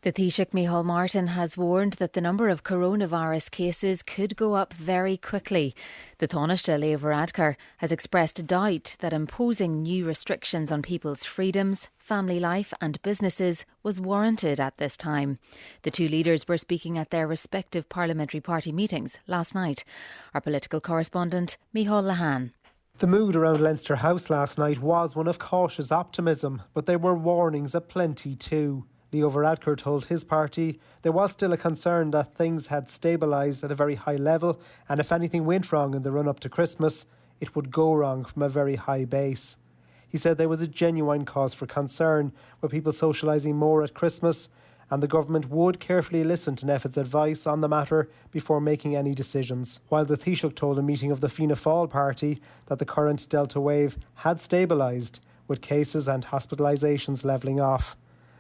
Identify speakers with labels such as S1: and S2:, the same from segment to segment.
S1: The Taoiseach Micheál Martin has warned that the number of coronavirus cases could go up very quickly. The Taoiseach Leo Varadkar has expressed doubt that imposing new restrictions on people's freedoms, family life and businesses was warranted at this time. The two leaders were speaking at their respective parliamentary party meetings last night. Our political correspondent, Micheál Lehane.
S2: The mood around Leinster House last night was one of cautious optimism, but there were warnings aplenty too. Leo Varadkar told his party there was still a concern that things had stabilised at a very high level, and if anything went wrong in the run-up to Christmas, it would go wrong from a very high base. He said there was a genuine cause for concern with people socialising more at Christmas, and the government would carefully listen to NPHET's advice on the matter before making any decisions. While the Taoiseach told a meeting of the Fianna Fáil party that the current Delta wave had stabilised, with cases and hospitalisations levelling off.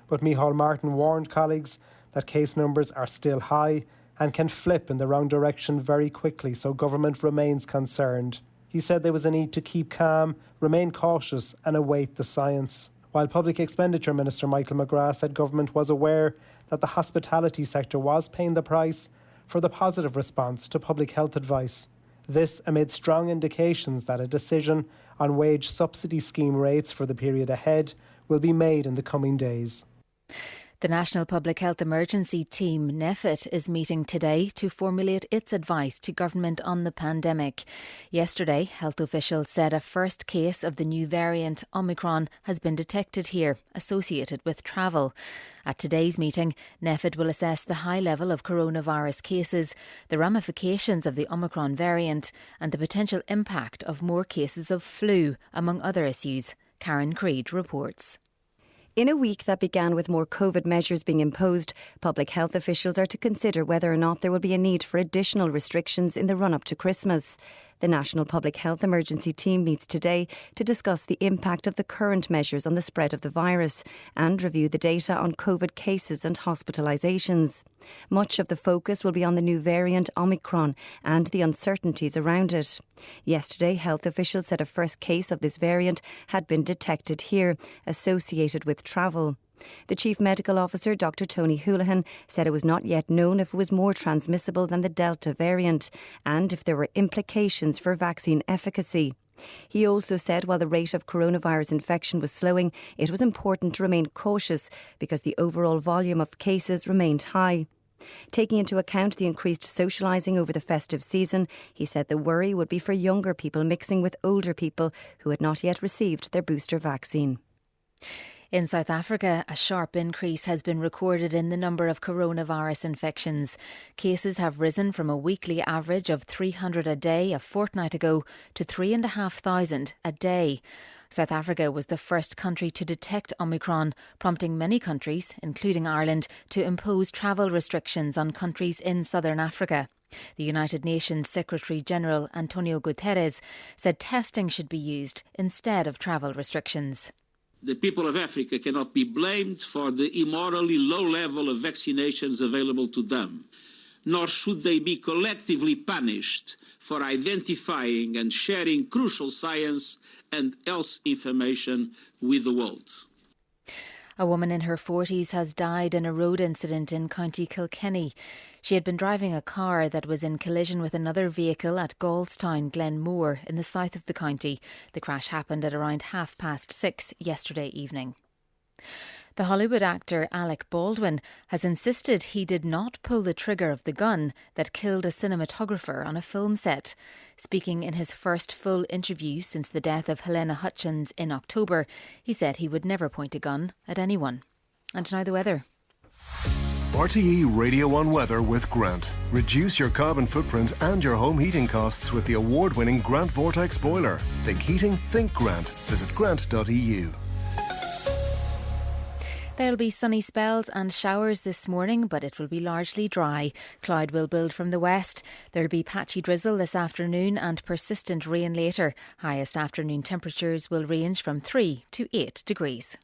S2: But Micheál Martin warned colleagues that case numbers are still high and can flip in the wrong direction very quickly, so government remains concerned. He said there was a need to keep calm, remain cautious and await the science. While Public Expenditure Minister Michael McGrath said government was aware that the hospitality sector was paying the price for the positive response to public health advice. This amid strong indications that a decision on wage subsidy scheme rates for the period ahead will be made in the coming days.
S1: The National Public Health Emergency Team, NPHET, is meeting today to formulate its advice to government on the pandemic. Yesterday, health officials said a first case of the new variant Omicron has been detected here, associated with travel. At today's meeting, NPHET will assess the high level of coronavirus cases, the ramifications of the Omicron variant and the potential impact of more cases of flu, among other issues. Karen Creed reports.
S3: In a week that began with more COVID measures being imposed, public health officials are to consider whether or not there will be a need for additional restrictions in the run-up to Christmas. The National Public Health Emergency Team meets today to discuss the impact of the current measures on the spread of the virus and review the data on COVID cases and hospitalisations. Much of the focus will be on the new variant Omicron and the uncertainties around it. Yesterday, health officials said a first case of this variant had been detected here, associated with travel. The Chief Medical Officer, Dr Tony Holohan, said it was not yet known if it was more transmissible than the Delta variant and if there were implications for vaccine efficacy. He also said while the rate of coronavirus infection was slowing, it was important to remain cautious because the overall volume of cases remained high. Taking into account the increased socialising over the festive season, he said the worry would be for younger people mixing with older people who had not yet received their booster vaccine.
S1: In South Africa, a sharp increase has been recorded in the number of coronavirus infections. Cases have risen from a weekly average of 300 a day a fortnight ago to 3,500 a day. South Africa was the first country to detect Omicron, prompting many countries, including Ireland, to impose travel restrictions on countries in southern Africa. The United Nations Secretary-General Antonio Guterres said testing should be used instead of travel restrictions.
S4: The people of Africa cannot be blamed for the immorally low level of vaccinations available to them, nor should they be collectively punished for identifying and sharing crucial science and health information with the world.
S1: A woman in her 40s has died in a road incident in County Kilkenny. She had been driving a car that was in collision with another vehicle at Gallstown, Glenmore, in the south of the county. The crash happened at around 6:30 yesterday evening. The Hollywood actor Alec Baldwin has insisted he did not pull the trigger of the gun that killed a cinematographer on a film set. Speaking in his first full interview since the death of Helena Hutchins in October, he said he would never point a gun at anyone. And now the weather.
S5: RTE Radio 1 weather with Grant. Reduce your carbon footprint and your home heating costs with the award-winning Grant Vortex boiler. Think heating, think Grant. Visit grant.eu.
S1: There'll be sunny spells and showers this morning, but it will be largely dry. Cloud will build from the west. There'll be patchy drizzle this afternoon and persistent rain later. Highest afternoon temperatures will range from 3 to 8 degrees.